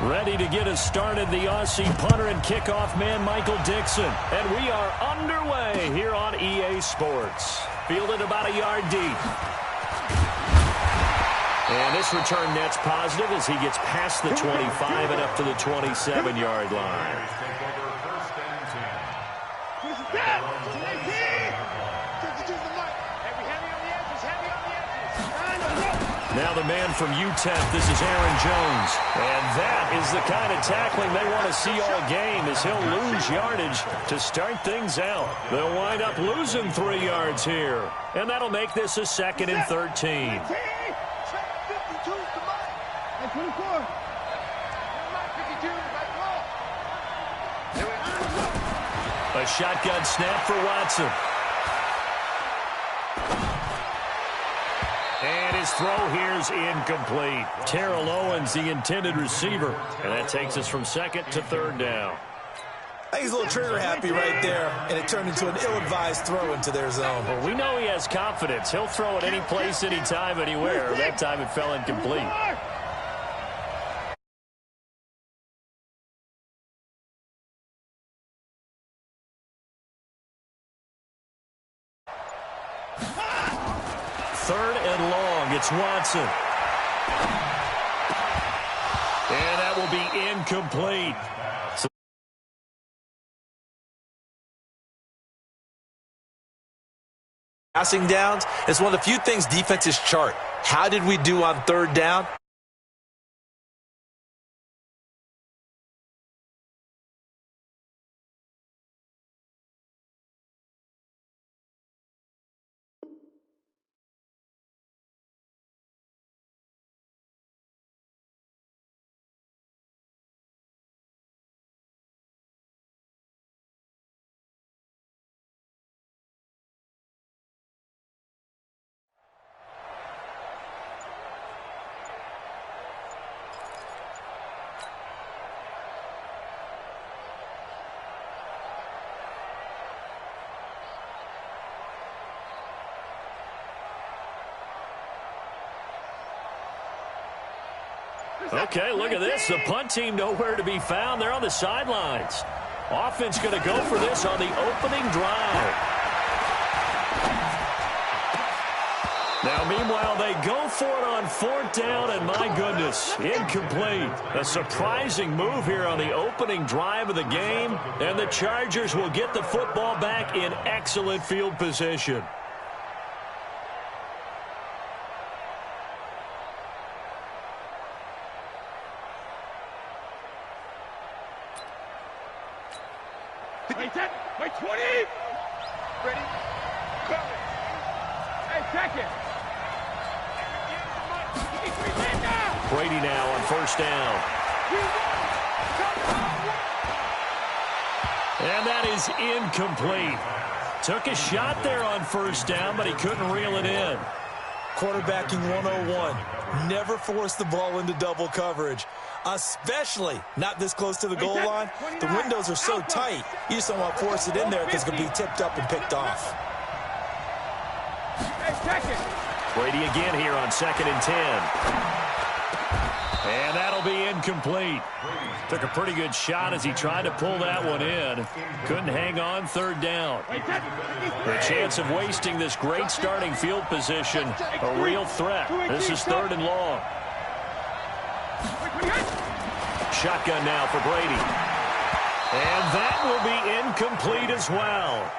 Ready to get us started, the Aussie punter and kickoff man, Michael Dixon. And we are underway here on EA Sports. Fielded about a yard deep. And this return net's positive as he gets past the 25 and up to the 27-yard line. Now the man from UTEP, this is Aaron Jones. And that is the kind of tackling they want to see all game as he'll lose yardage to start things out. They'll wind up losing 3 yards here. And that'll make this a 2nd and 13. A shotgun snap for Watson. And his throw here's incomplete. Terrell Owens, the intended receiver. And that takes us from 2nd to 3rd down. I think he's a little trigger happy right there, and it turned into an ill-advised throw into their zone. Well, we know he has confidence. He'll throw it any place, anytime, anywhere. That time it fell incomplete. Third and long, it's Watson. And that will be incomplete. Passing downs is one of the few things defenses chart. How did we do on 3rd down? Okay, look at this. The punt team nowhere to be found. They're on the sidelines. Offense going to go for this on the opening drive. Now, meanwhile, they go for it on 4th down, and my goodness, incomplete. A surprising move here on the opening drive of the game, and the Chargers will get the football back in excellent field position. Wait, 20. Ready? Go. Hey, second. Brady now on 1st down. And that is incomplete. Took a shot there on 1st down, but he couldn't reel it in. Quarterbacking 101. Never force the ball into double coverage, especially not this close to the goal line. The windows are so tight, you just don't want to force it in there because it could be tipped up and picked off. Brady again here on 2nd and 10. And that'll be incomplete. Took a pretty good shot as he tried to pull that one in. Couldn't hang on 3rd down. The chance of wasting this great starting field position, a real threat. This is 3rd and long. Shotgun now for Brady. And that will be incomplete as well.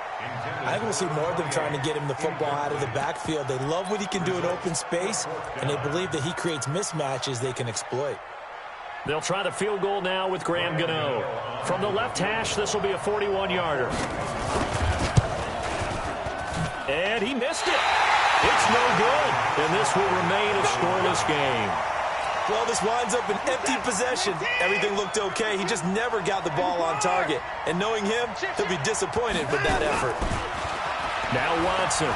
I think we'll see more of them trying to get him the football out of the backfield. They love what he can do in open space, and they believe that he creates mismatches they can exploit. They'll try the field goal now with Graham Gano. From the left hash, this will be a 41-yarder. And he missed it. It's no good. And this will remain a scoreless game. Well, this winds up an empty possession. Everything looked okay. He just never got the ball on target. And knowing him, he'll be disappointed with that effort. Now Watson.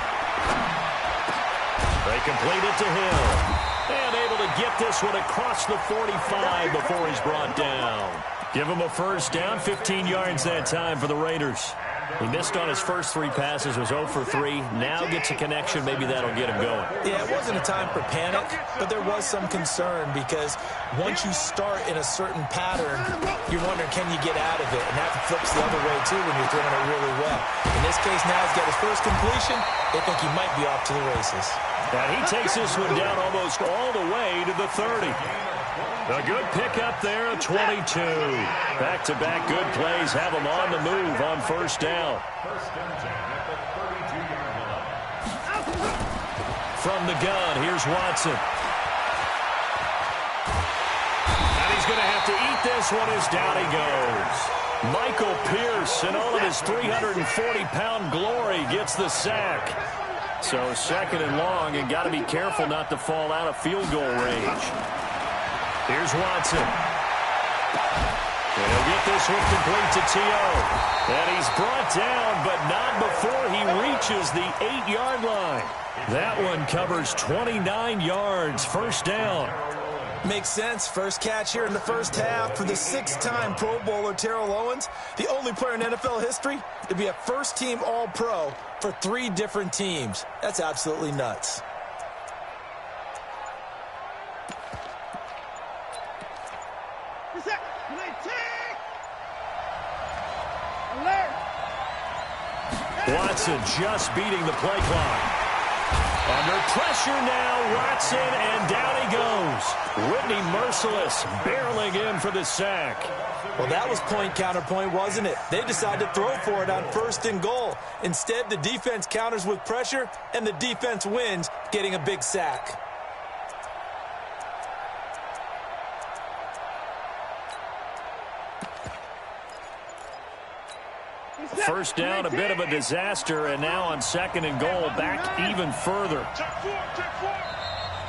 They complete it to Hill. And able to get this one across the 45 before he's brought down. Give him a 1st down, 15 yards that time for the Raiders. He missed on his first 3 passes, was 0 for 3. Now gets a connection. Maybe that'll get him going. Yeah, it wasn't a time for panic, but there was some concern because once you start in a certain pattern, you're wondering, can you get out of it? And that flips the other way, too, when you're throwing it really well. In this case, now he's got his first completion. They think he might be off to the races. And he takes this one down almost all the way to the 30. A good pickup there of 22. Back-to-back good plays have him on the move on first down. From the gun, here's Watson. And he's going to have to eat this one as down he goes. Michael Pierce, in all of his 340-pound glory, gets the sack. So second and long, and got to be careful not to fall out of field goal range. Here's Watson. And he'll get this one complete to T.O. And he's brought down, but not before he reaches the 8-yard line. That one covers 29 yards, first down. Makes sense. First catch here in the first half for the 6-time Pro Bowler Terrell Owens, the only player in NFL history to be a first-team All-Pro for 3 different teams. That's absolutely nuts. Watson just beating the play clock. Under pressure now, Watson, and down he goes. Whitney Merciless barreling in for the sack. Well, that was point counterpoint, wasn't it? They decided to throw for it on first and goal. Instead, the defense counters with pressure, and the defense wins, getting a big sack. First down, a bit of a disaster, and now on second and goal, back even further.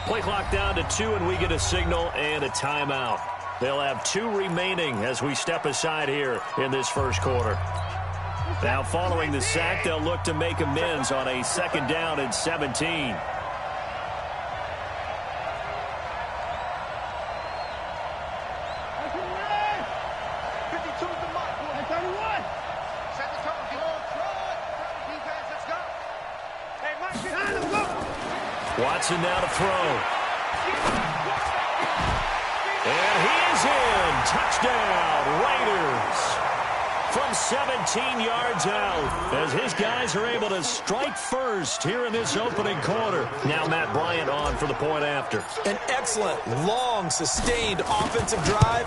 Play clock down to 2, and we get a signal and a timeout. They'll have 2 remaining as we step aside here in this first quarter. Now, following the sack, they'll look to make amends on a second down and 17. Watson now to throw. And he is in. Touchdown, Raiders. From 17 yards out, as his guys are able to strike first here in this opening quarter. Now Matt Bryant on for the point after. An excellent, long, sustained offensive drive.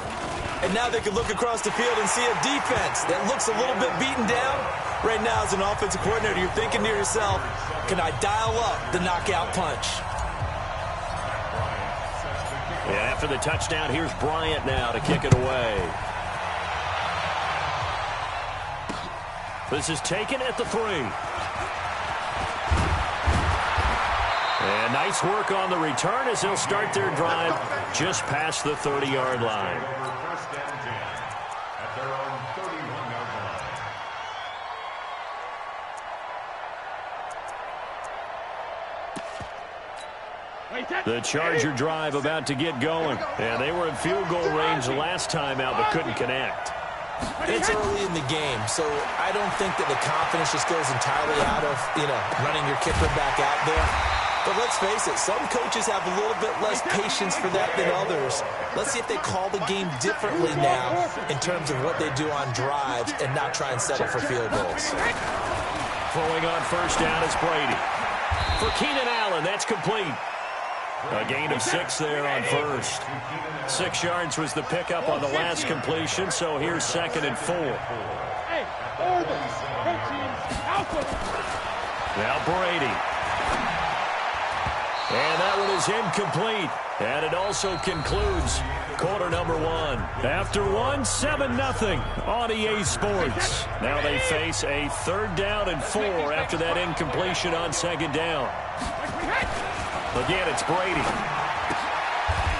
And now they can look across the field and see a defense that looks a little bit beaten down. Right now, as an offensive coordinator, you're thinking to yourself, can I dial up the knockout punch? And after the touchdown, here's Bryant now to kick it away. This is taken at the 3. And nice work on the return as they'll start their drive just past the 30-yard line. The Charger drive about to get going. And they were in field goal range the last time out but couldn't connect. It's early in the game, so I don't think that the confidence just goes entirely out of, running your kicker back out there. But let's face it, some coaches have a little bit less patience for that than others. Let's see if they call the game differently now in terms of what they do on drives and not try and settle for field goals. Throwing on first down is Brady. For Keenan Allen, that's complete. A gain of 6 there on first. 6 yards was the pickup on the last completion, so here's second and 4. Now Brady. And that one is incomplete. And it also concludes quarter number 1. After 1, 7-0 on EA Sports. Now they face a 3rd down and 4 after that incompletion on second down. Again, it's Brady.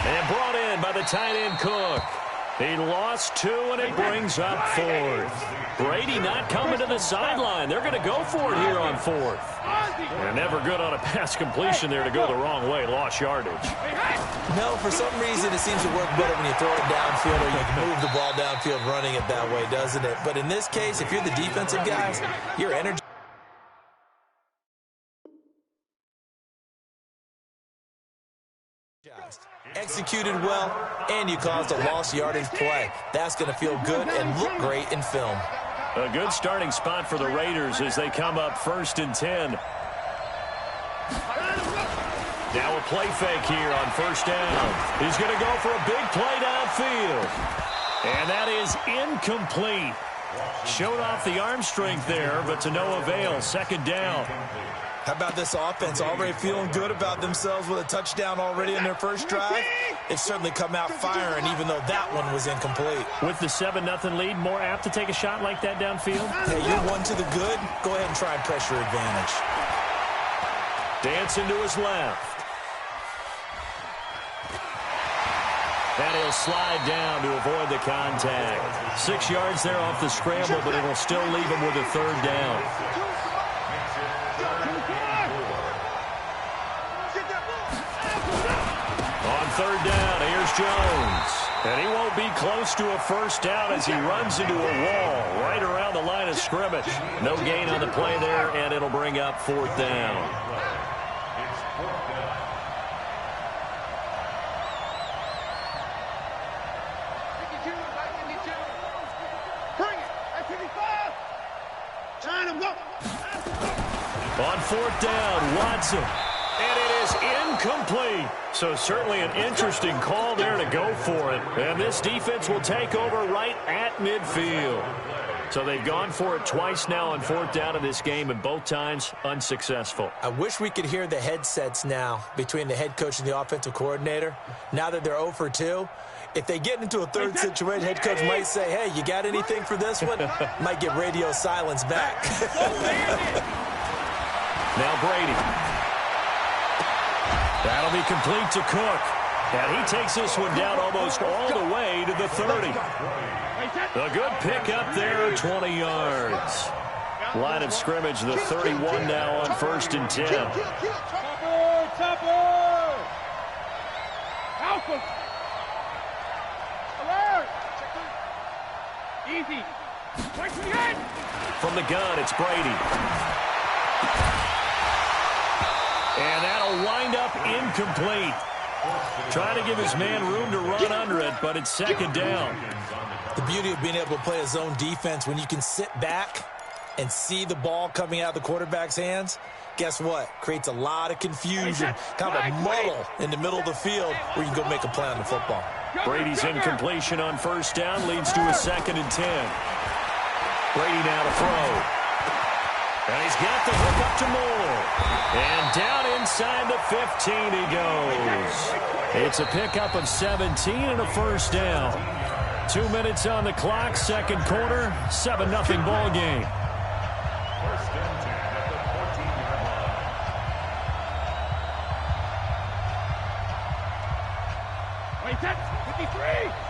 And brought in by the tight end Cook. He lost 2, and it brings up 4th. Brady not coming to the sideline. They're going to go for it here on 4th. And never good on a pass completion there to go the wrong way. Lost yardage. No, for some reason it seems to work better when you throw it downfield or you can move the ball downfield running it that way, doesn't it? But in this case, if you're the defensive guys, your energy executed well, and you caused a lost yardage play. That's going to feel good and look great in film. A good starting spot for the Raiders as they come up 1st and 10. Now a play fake here on 1st down. He's going to go for a big play downfield. And that is incomplete. Showed off the arm strength there, but to no avail. 2nd down. How about this offense already feeling good about themselves with a touchdown already in their first drive? They've certainly come out firing, even though that one was incomplete. With the 7-0 lead, more apt to take a shot like that downfield? Hey, you're one to the good. Go ahead and try and pressure advantage. Dancing to his left. And he'll slide down to avoid the contact. 6 yards there off the scramble, but it'll still leave him with a 3rd down. On 3rd down, here's Jones. And he won't be close to a 1st down as he runs into a wall right around the line of scrimmage. No gain on the play there, and it'll bring up 4th down. On 4th down, Watson. And it is incomplete. So certainly an interesting call there to go for it. And this defense will take over right at midfield. So they've gone for it twice now on 4th down in this game, and both times unsuccessful. I wish we could hear the headsets now between the head coach and the offensive coordinator. Now that they're 0 for 2, if they get into a 3rd situation, head coach might say, hey, you got anything for this one? Might get radio silence back. Now Brady. That'll be complete to Cook. And he takes this one down almost all the way to the 30. A good pickup there, 20 yards. Line of scrimmage, the 31 now on 1st and 10. Easy. From the gun, it's Brady. And that'll wind up incomplete. Trying to give his man room to run under it, but it's 2nd down. The beauty of being able to play a zone defense when you can sit back and see the ball coming out of the quarterback's hands, guess what? Creates a lot of confusion, kind of a muddle in the middle of the field where you can go make a play on the football. Brady's incompletion on 1st down leads to a 2nd and 10. Brady now to throw. And he's got the hook up to Moore. And down inside the 15 he goes. It's a pickup of 17 and a 1st down. 2 minutes on the clock, 2nd quarter, 7-0 ball game.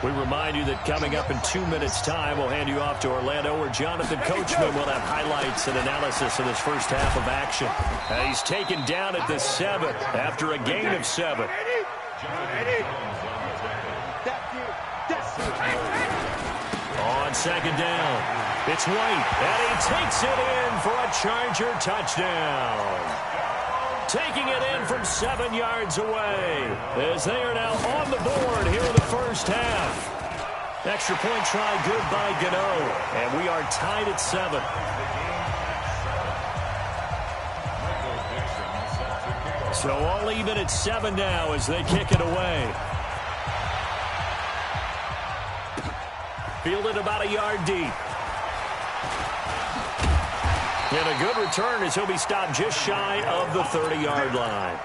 We remind you that coming up in 2 minutes' time, we'll hand you off to Orlando, where Jonathan Coachman will have highlights and analysis of this first half of action. He's taken down at the 7 after a gain of 7. On 2nd down, it's White, and he takes it in for a Charger touchdown. Taking it in from 7 yards away as they are now on the board here in the first half. Extra point try good by Gano, and we are tied at 7. So all even at 7 now as they kick it away. Fielded about a yard deep. And a good return as he'll be stopped just shy of the 30-yard line.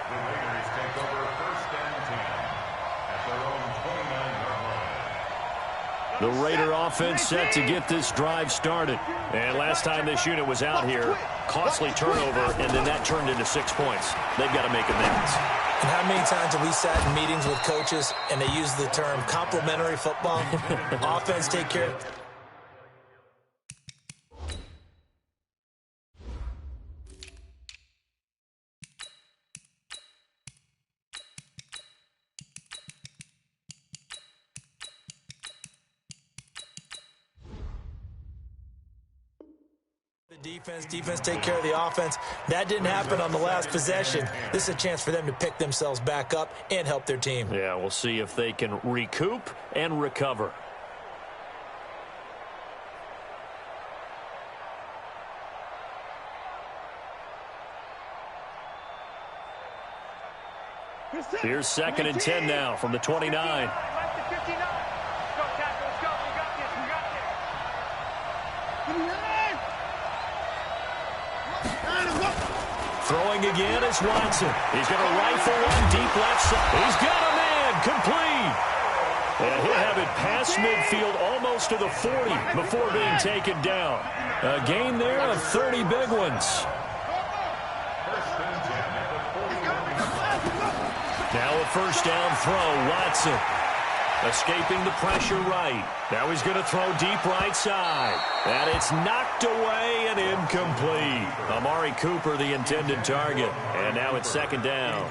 The Raider offense set to get this drive started. And last time this unit was out here, costly turnover, and then that turned into 6 points. They've got to make amends. And how many times have we sat in meetings with coaches and they use the term complementary football? Offense take care of... Defense take care of the offense. That didn't happen on the last possession. This is a chance for them to pick themselves back up and help their team. Yeah, we'll see if they can recoup and recover. Here's 2nd and 10 now from the 29. Throwing again is Watson. He's going to rifle one deep left side. He's got a man complete. And he'll have it past midfield almost to the 40 before being taken down. A gain there of 30 big ones. Now a first down throw, Watson. Escaping the pressure right. Now he's going to throw deep right side. And it's knocked away and incomplete. Amari Cooper, the intended target. And now it's 2nd down.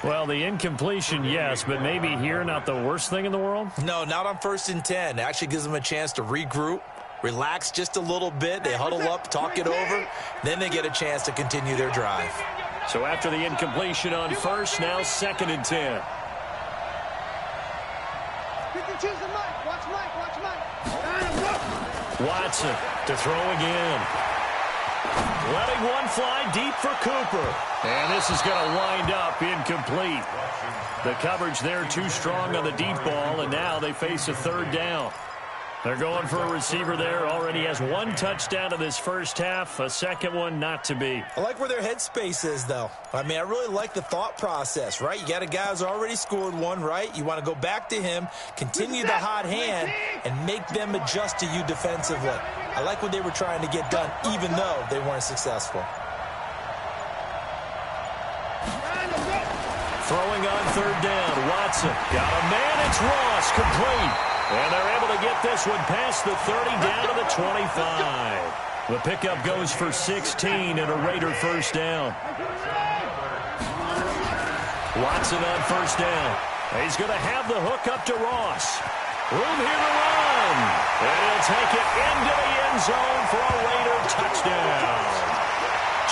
Well, the incompletion, yes, but maybe here not the worst thing in the world? No, not on 1st and 10. It actually gives them a chance to regroup, relax just a little bit. They huddle up, talk it over. Then they get a chance to continue their drive. So after the incompletion on first, now 2nd and 10. Watson to throw again. Letting one fly deep for Cooper. And this is going to wind up incomplete. The coverage there too strong on the deep ball, and now they face a 3rd down. They're going for a receiver there. Already has 1 touchdown in this first half. A second one not to be. I like where their headspace is, though. I mean, I really like the thought process, right? You got a guy who's already scored 1, right? You want to go back to him, continue the hot hand, and make them adjust to you defensively. I like what they were trying to get done, even though they weren't successful. Throwing on 3rd down, Watson. Got a man, it's Ross, complete. And they're able to get this one past the 30 down to the 25. The pickup goes for 16 and a Raider first down. Watson on first down. He's going to have the hook up to Ross. Room here to run. And he'll take it into the end zone for a Raider touchdown.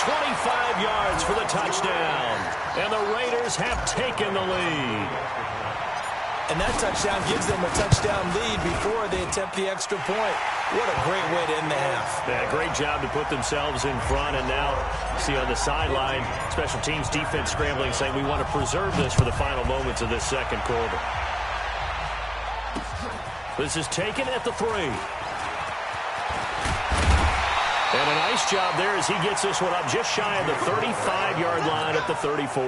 25 yards for the touchdown. And the Raiders have taken the lead. And that touchdown gives them a touchdown lead before they attempt the extra point. What a great way to end the half. Yeah, great job to put themselves in front. And now, see on the sideline, special teams defense scrambling, saying we want to preserve this for the final moments of this second quarter. This is taken at the 3. And a nice job there as he gets this one up just shy of the 35-yard line at the 34.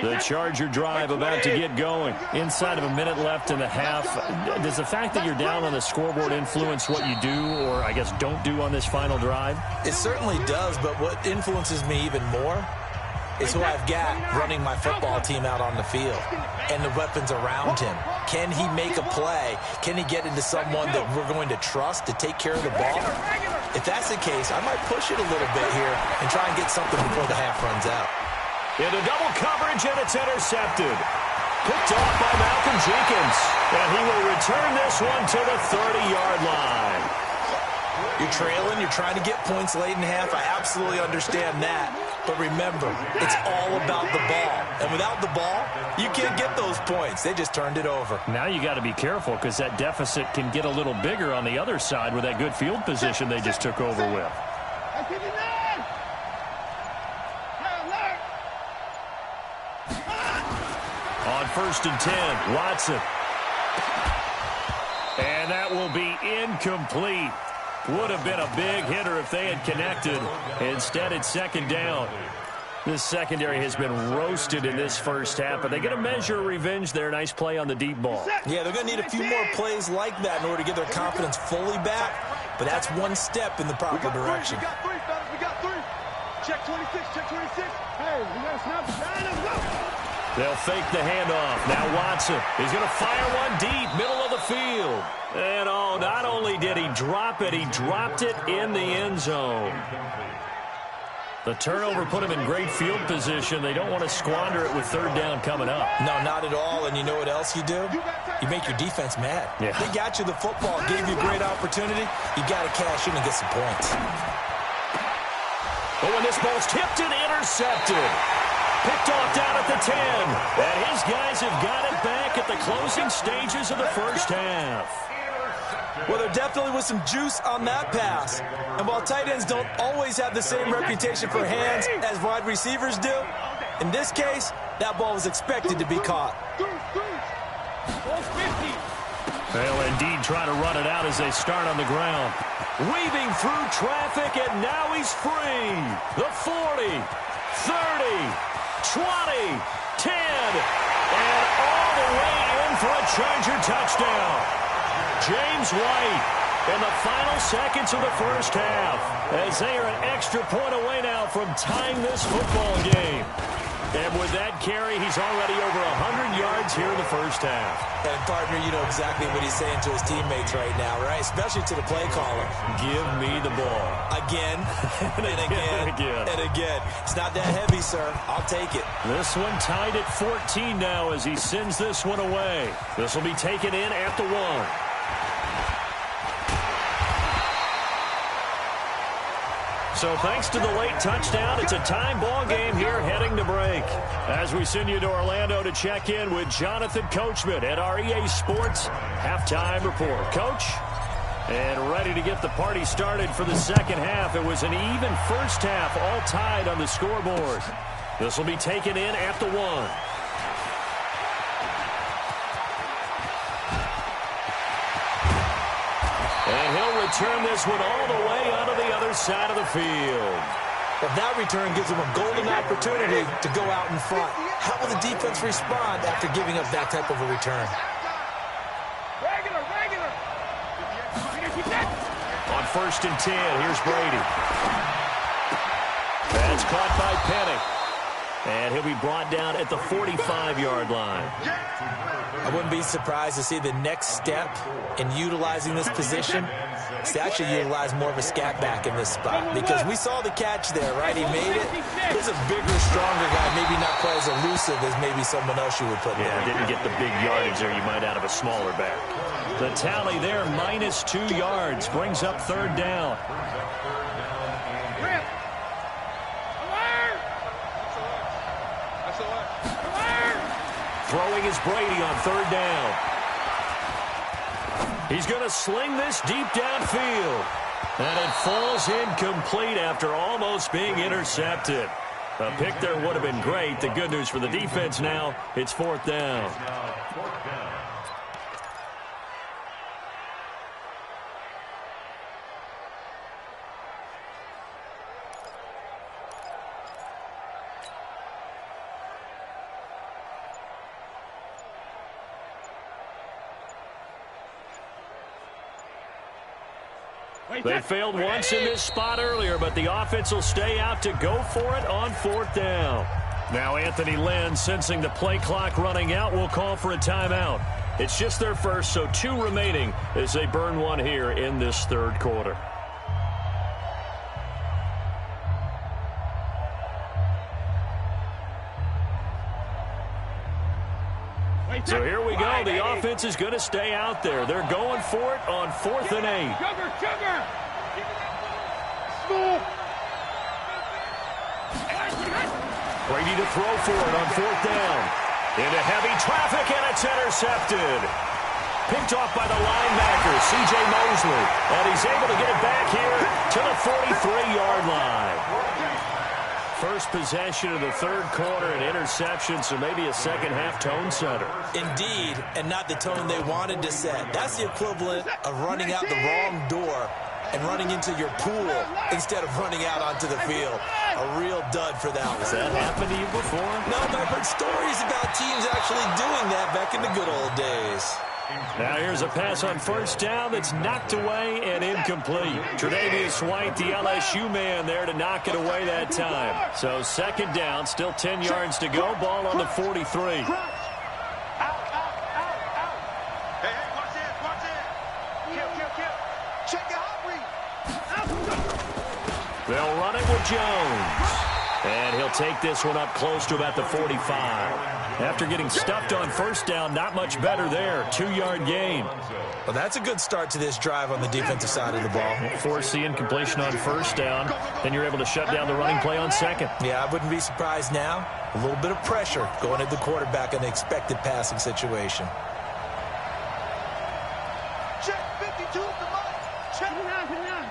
The Charger drive about to get going. Inside of a minute left in the half. Does the fact that you're down on the scoreboard influence what you do, or I guess don't do on this final drive? It certainly does, but what influences me even more is who I've got running my football team out on the field and the weapons around him. Can he make a play? Can he get into someone that we're going to trust to take care of the ball? If that's the case, I might push it a little bit here and try and get something before the half runs out. Into double coverage, and it's intercepted. Picked off by Malcolm Jenkins. And he will return this one to the 30-yard line. You're trailing. You're trying to get points late in half. I absolutely understand that. But remember, it's all about the ball. And without the ball, you can't get those points. They just turned it over. Now you got to be careful because that deficit can get a little bigger on the other side with that good field position they just took over with. On 1st and 10, Watson. And that will be incomplete. Would have been a big hitter if they had connected. Instead, it's second down. This secondary has been roasted in this first half, but they get a measure of revenge there. Nice play on the deep ball. Yeah, they're going to need a few more plays like that in order to get their confidence fully back, but that's one step in the proper direction. We got three, fellas. We got three. Check 26, check 26. Hey, we got to snap. Line up, go. They'll fake the handoff. Now Watson. He's going to fire one deep, middle of the field. And, oh, not only did he drop it, he dropped it in the end zone. The turnover put him in great field position. They don't want to squander it with third down coming up. No, not at all. And you know what else you do? You make your defense mad. Yeah. They got you the football, gave you a great opportunity. You got to cash in and get some points. But when this ball's tipped and intercepted. Picked off down at the 10. And his guys have got it back at the closing stages of the first half. Well, there definitely was some juice on that pass. And while tight ends don't always have the same reputation for hands as wide receivers do, in this case, that ball was expected to be caught. They'll indeed try to run it out as they start on the ground. Weaving through traffic, and now he's free. The 40, 30, 20, 10, and all the way in for a Charger touchdown. James White in the final seconds of the first half as they are an extra point away now from tying this football game. And with that carry, he's already over 100 yards here in the first half. And, partner, you know exactly what he's saying to his teammates right now, right? Especially to the play caller. Give me the ball. Again, and again, and again. It's not that heavy, sir. I'll take it. This one tied at 14 now as he sends this one away. This will be taken in at the 1. So thanks to the late touchdown, it's a time ball game here heading to break. As we send you to Orlando to check in with Jonathan Coachman at our EA Sports Halftime Report. Coach, and ready to get the party started for the second half. It was an even first half, all tied on the scoreboard. This will be taken in at the 1. And he'll return this one all the way onto the other side of the field. Well, that return gives them a golden opportunity to go out in front. How will the defense respond after giving up that type of a return? Regular. On 1st and 10, here's Brady. That's caught by Penny. And he'll be brought down at the 45-yard line. I wouldn't be surprised to see the next step in utilizing this position is to actually utilize more of a scat back in this spot. Because we saw the catch there, right? He made it. He's a bigger, stronger guy, maybe not quite as elusive as maybe someone else you would put there. Didn't get the big yardage there you might out of a smaller back. The tally there, -2 yards, brings up third down. Throwing is Brady on third down. He's going to sling this deep downfield. And it falls incomplete after almost being intercepted. A pick there would have been great. The good news for the defense now, it's 4th down. They failed once in this spot earlier, but the offense will stay out to go for it on 4th down. Now Anthony Lynn, sensing the play clock running out, will call for a timeout. It's just their first, so 2 remaining as they burn one here in this third quarter. So here we go. The offense is going to stay out there. They're going for it on 4th and 8. Sugar. School. Brady to throw for it on 4th down. Into heavy traffic, and it's intercepted. Picked off by the linebacker, C.J. Mosley. And he's able to get it back here to the 43-yard line. First possession of the third quarter, an interception, so maybe a second-half tone setter. Indeed, and not the tone they wanted to set. That's the equivalent of running out the wrong door and running into your pool instead of running out onto the field. A real dud for that one. Has that happened to you before? No, but I've heard stories about teams actually doing that back in the good old days. Now here's a pass on first down that's knocked away and incomplete. Tre'Davious White, the LSU man there to knock it away that time. So second down, still 10 yards to go. Ball on the 43. They'll run it with Jones. And he'll take this one up close to about the 45. After getting stuffed on first down, not much better there. 2-yard gain. Well, that's a good start to this drive on the defensive side of the ball. Force the incompletion on first down. Then you're able to shut down the running play on second. Yeah, I wouldn't be surprised now. A little bit of pressure going at the quarterback in an expected passing situation. Check 52 at the mark. Check 59.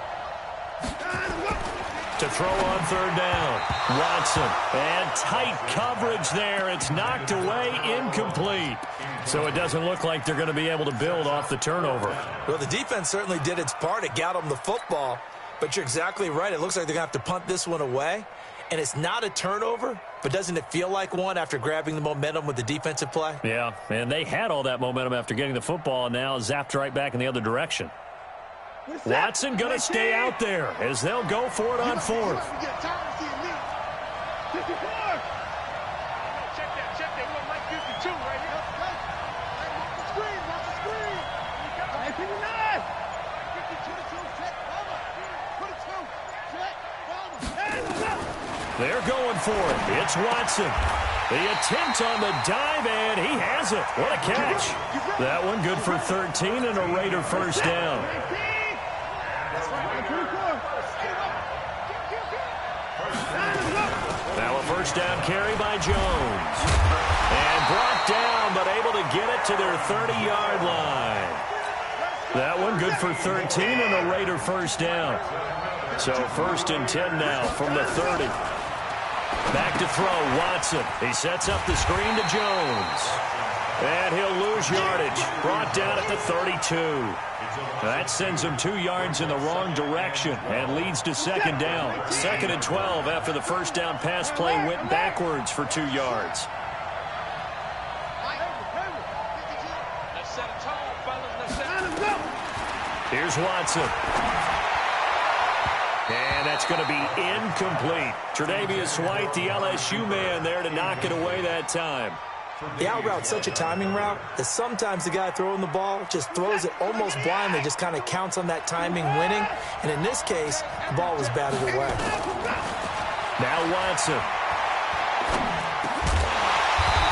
To throw on third down. Watson. And tight coverage there. It's knocked away, incomplete. So it doesn't look like they're going to be able to build off the turnover. Well, the defense certainly did its part. It got them the football. But you're exactly right. It looks like they're going to have to punt this one away. And it's not a turnover, but doesn't it feel like one after grabbing the momentum with the defensive play? Yeah, and they had all that momentum after getting the football, and now zapped right back in the other direction. Watson going to stay out there as they'll go for it on fourth. Check that. We're Mike 52 right here. Watch the screen. Watch the screen. 59. 52. They're going for it. It's Watson. The attempt on the dive, and he has it. What a catch. That one good for 13 and a Raider first down. Now a first down carry by Jones. And brought down, but able to get it to their 30-yard line. That one good for 13 and a Raider first down. So first and 10 now from the 30. Back to throw, Watson. He sets up the screen to Jones. And he'll lose yardage. Brought down at the 32. That sends him 2 yards in the wrong direction and leads to second down. Second and 12 after the first down pass play went backwards for 2 yards. Here's Watson. And that's going to be incomplete. Tre'Davious White, the LSU man there to knock it away that time. The out route's such a timing route that sometimes the guy throwing the ball just throws it almost blindly, just kind of counts on that timing winning. And in this case, the ball was batted away. Now Watson.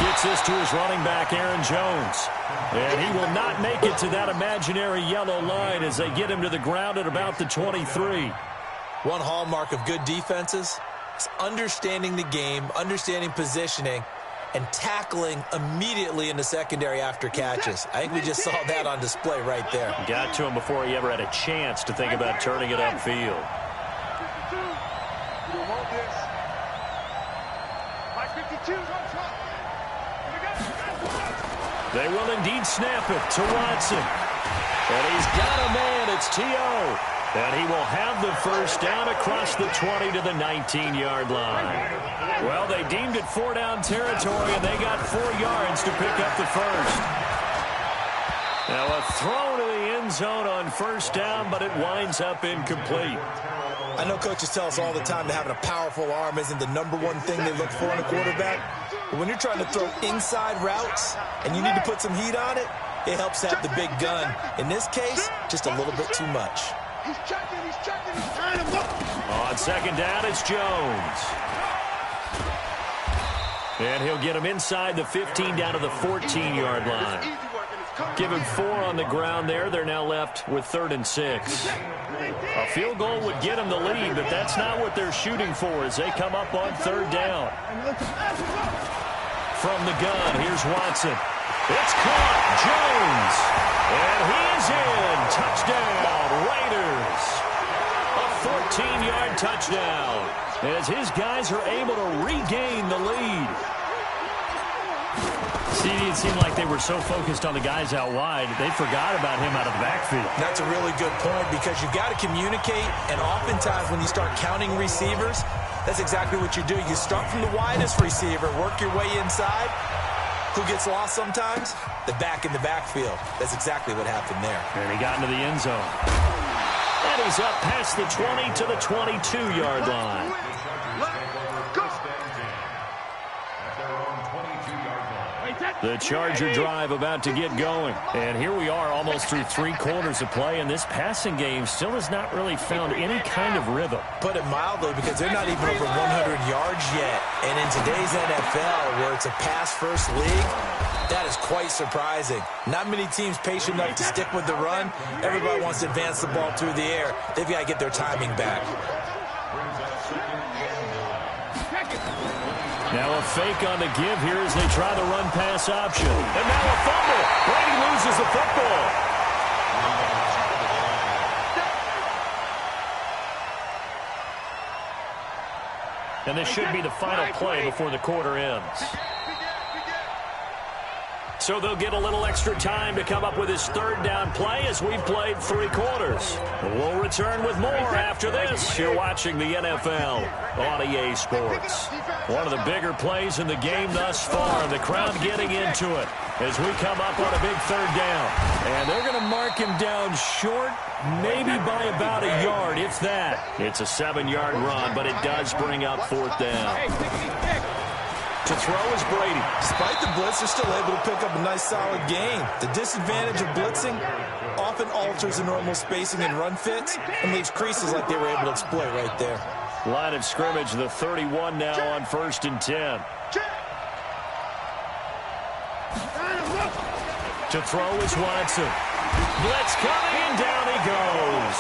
Gets this to his running back, Aaron Jones. And he will not make it to that imaginary yellow line as they get him to the ground at about the 23. One hallmark of good defenses is understanding the game, understanding positioning, and tackling immediately in the secondary after catches. I think we just saw that on display right there. Got to him before he ever had a chance to think about turning it upfield. They will indeed snap it to Watson. And he's got a man. It's T.O. And he will have the first down across the 20 to the 19-yard line. Well, they deemed it 4-down territory, and they got 4 yards to pick up the first. Now a throw to the end zone on first down, but it winds up incomplete. I know coaches tell us all the time that having a powerful arm isn't the #1 thing they look for in a quarterback. But when you're trying to throw inside routes and you need to put some heat on it, it helps to have the big gun. In this case, just a little bit too much. He's checking, he's tying him up. On second down, it's Jones. And he'll get him inside the 15 down to the 14-yard line. Give him 4 on the ground there. They're now left with 3rd and 6. A field goal would get them the lead, but that's not what they're shooting for as they come up on 3rd down. From the gun, here's Watson. It's caught. Jones. And he's in. Touchdown, Raiders. A 14-yard touchdown as his guys are able to regain the lead. It seemed like they were so focused on the guys out wide, they forgot about him out of the backfield. That's a really good point because you've got to communicate, and oftentimes when you start counting receivers, that's exactly what you do. You start from the widest receiver, work your way inside. Who gets lost sometimes? The back in the backfield. That's exactly what happened there. And he got into the end zone. And he's up past the 20 to the 22-yard line. The Charger drive about to get going. And here we are almost through 3 quarters of play, and this passing game still has not really found any kind of rhythm. Put it mildly, because they're not even over 100 yards yet. And in today's NFL, where it's a pass-first league, that is quite surprising. Not many teams patient enough to stick with the run. Everybody wants to advance the ball through the air. They've got to get their timing back. Now a fake on the give here as they try the run-pass option. And now a fumble. Brady loses the football. And this should be the final play before the quarter ends. So they'll get a little extra time to come up with his 3rd down play as we've played 3 quarters. We'll return with more after this. You're watching the NFL on EA Sports. One of the bigger plays in the game thus far. The crowd getting into it as we come up on a big 3rd down. And they're going to mark him down short, maybe by about a yard, if that. It's a 7-yard run, but it does bring up 4th down. To throw is Brady. Despite the blitz, they're still able to pick up a nice, solid gain. The disadvantage of blitzing often alters the normal spacing and run fits and leaves creases like they were able to exploit right there. Line of scrimmage, the 31 now on 1st and 10. To throw is Watson. Blitz coming, and down he goes.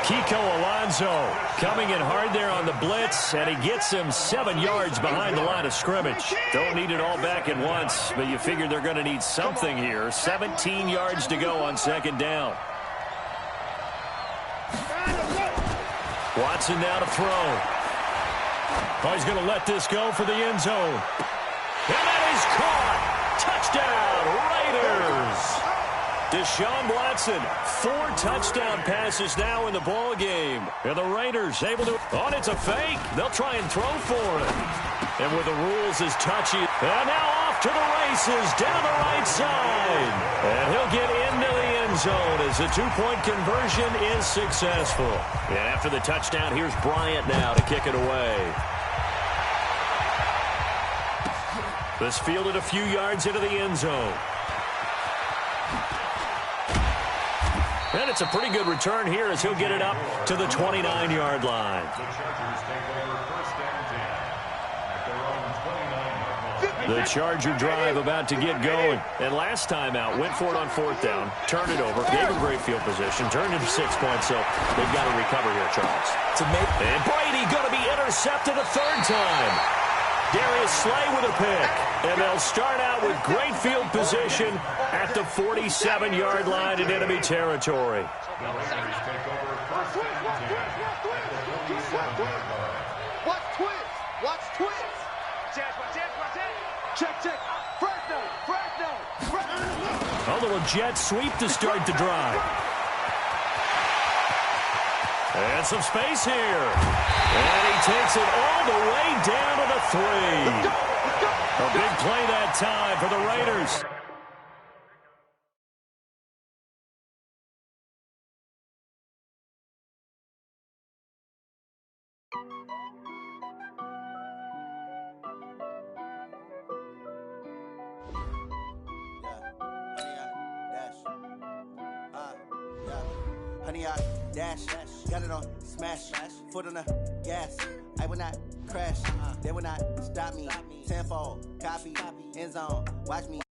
Kiko Alonso coming in hard there on the blitz, and he gets him 7 yards behind the line of scrimmage. Don't need it all back at once, but you figure they're going to need something here. 17 yards to go on 2nd down. Watson now to throw. Oh, he's going to let this go for the end zone. And that is caught. Touchdown, Raiders. Deshaun Watson, 4 touchdown passes now in the ball game. And the Raiders able to... Oh, it's a fake. They'll try and throw for it. And with the rules as touchy... And now off to the races down the right side. And he'll get into the end zone as the 2-point conversion is successful. And after the touchdown, here's Bryant now to kick it away. This fielded a few yards into the end zone. And it's a pretty good return here as he'll get it up to the 29-yard line. The Charger drive about to get going. And last time out, went for it on 4th down, turned it over, gave a great field position, turned into 6 points, so they've got to recover here, Charles. And Brady going to be intercepted a 3rd time. Darius Slay with a pick. And they'll start out with great field position at the 47-yard line in enemy territory. Watch twins. Watch twins. Check. Fresno. A little jet sweep to start the drive. And some space here. And he takes it all the way down to the 3. A big play that time for the Raiders. Honey, I dash, got it on smash, foot on the gas. I will not crash, they will not stop me. Tenfold, copy, end zone, watch me